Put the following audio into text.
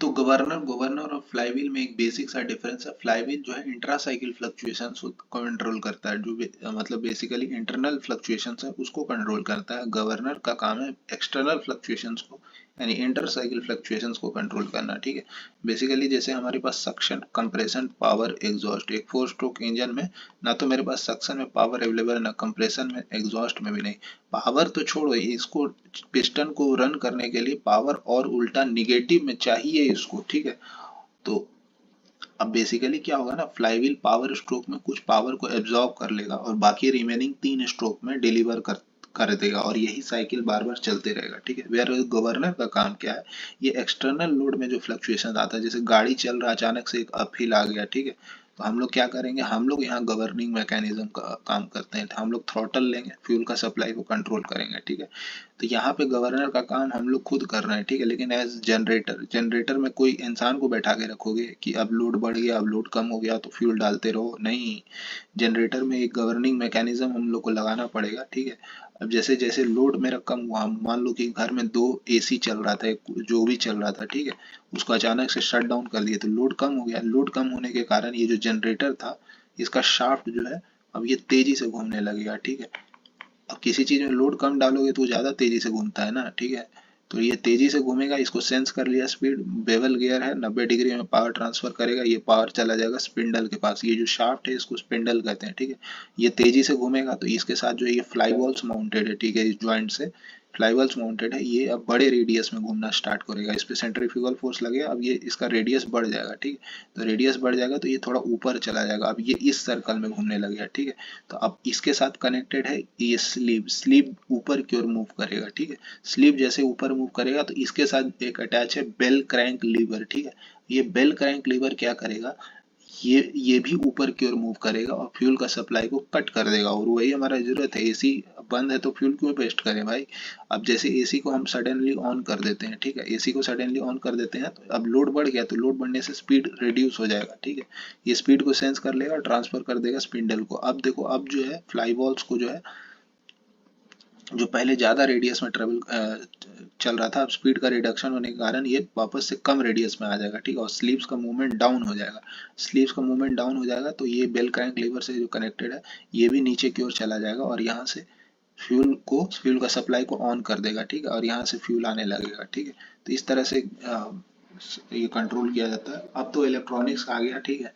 तो governor governor और flywheel में एक बेसिक सा डिफरेंस है। फ्लाईव्हील जो है इंट्रा साइकिल फ्लक्चुएशंस को कंट्रोल करता है, मतलब बेसिकली इंटरनल फ्लक्चुएशंस है उसको कंट्रोल करता है। गवर्नर का काम है एक्सटर्नल फ्लक्चुएशंस को, यानी इंटर साइकिल फ्लक्चुएशंस को कंट्रोल करना, ठीक है। बेसिकली जैसे हमारे पास सक्शन, कंप्रेशन, पावर, एग्जॉस्ट, एक 4 स्ट्रोक इंजन में ना तो मेरे पास सक्शन में पावर अवेलेबल है, ना कंप्रेशन में, एग्जॉस्ट में भी नहीं। पावर तो छोड़ो, इसको पिस्टन को रन करने के लिए पावर और उल्टा निगेटिव में चाहिए इसको, ठीक है। तो अब बेसिकली क्या होगा ना, फ्लाईव्हील पावर स्ट्रोक में कुछ पावर को एब्जॉर्ब कर लेगा और बाकी रिमेनिंग 3 स्ट्रोक में डिलीवर कर देगा, और यही साइकिल बार बार चलते रहेगा, ठीक है। वेयर गवर्नर का काम क्या है, ये एक्सटर्नल लोड में जो फ्लक्चुएशन आता है, जैसे गाड़ी चल रहा है अचानक से एक अपहिल आ गया, ठीक है, तो हम लोग क्या करेंगे, हम लोग यहाँ गवर्निंग मैकेनिज्म का काम करते हैं। हम लोग थ्रॉटल लेंगे, फ्यूल का सप्लाई को कंट्रोल करेंगे, ठीक है। तो यहाँ पे गवर्नर का काम हम लोग खुद कर रहे हैं, ठीक है। लेकिन एज जनरेटर, जनरेटर में कोई इंसान को बैठा के रखोगे कि अब लोड बढ़ गया, अब लोड कम हो गया तो फ्यूल डालते रहो, नहीं। जनरेटर में एक गवर्निंग मैकेनिज्म हम लोग को लगाना पड़ेगा, ठीक है। अब जैसे जैसे लोड मेरा कम हुआ, मान लो कि घर में 2 एसी चल रहा था, जो भी चल रहा था, ठीक है, उसको अचानक से शट डाउन कर दिए तो लोड कम हो गया। लोड कम होने के कारण ये जो जनरेटर था, इसका शाफ्ट जो है अब ये तेजी से घूमने लगेगा, ठीक है। अब किसी चीज में लोड कम डालोगे तो वो ज्यादा तेजी से घूमता है ना, ठीक है। तो ये तेजी से घूमेगा, इसको सेंस कर लिया स्पीड, बेवल गियर है, 90 डिग्री में पावर ट्रांसफर करेगा, ये पावर चला जाएगा स्पिंडल के पास, ये जो शाफ्ट है इसको स्पिंडल कहते हैं, ठीक है। ये तेजी से घूमेगा तो इसके साथ जो ये फ्लाई बॉल्स माउंटेड है, ठीक है, इस ज्वाइंट से फ्लाई बॉल्स माउंटेड है, ये अब बड़े रेडियस में घूमना स्टार्ट करेगा, इस पे सेंट्रीफ्यूगल फोर्स लगेगा, अब ये इसका रेडियस बढ़ जाएगा, ठीक है। तो रेडियस बढ़ जाएगा तो ये थोड़ा ऊपर चला जाएगा, अब ये इस सर्कल में घूमने लगेगा, ठीक है। तो अब इसके साथ कनेक्टेड है ये स्लीव, स्लीव ऊपर की ओर मूव करेगा, ठीक है। स्लीव जैसे ऊपर मूव करेगा तो इसके साथ एक अटैच है बेल क्रैंक लीवर, ठीक है। ये बेल क्रैंक लीवर क्या करेगा, ये भी ऊपर की ओर मूव करेगा और फ्यूल का सप्लाई को कट कर देगा, और वही हमारा जरूरत है। एसी बंद है तो फ्यूल क्यों वेस्ट करें भाई। अब जैसे एसी को हम सडनली ऑन कर देते हैं, ठीक है, एसी को सडनली ऑन कर देते हैं तो अब लोड बढ़ गया, तो लोड बढ़ने से स्पीड रिड्यूस हो जाएगा, ठीक है। ये स्पीड को सेंस कर लेगा, ट्रांसफर कर देगा स्पिंडल को। अब देखो, अब जो है फ्लाई बॉल्स को जो है, जो पहले ज्यादा रेडियस में ट्रेवल चल रहा था, अब स्पीड का रिडक्शन होने के कारण ये वापस से कम रेडियस में आ जाएगा, ठीक है, और स्लीव्स का मूवमेंट डाउन हो जाएगा। स्लीव्स का मूवमेंट डाउन हो जाएगा तो ये बेल क्रैंक लीवर से जो कनेक्टेड है, ये भी नीचे की ओर चला जाएगा और यहाँ से फ्यूल का सप्लाई को ऑन कर देगा, ठीक है, और यहाँ से फ्यूल आने लगेगा, ठीक है। तो इस तरह से ये कंट्रोल किया जाता है। अब तो इलेक्ट्रॉनिक्स आ गया, ठीक है।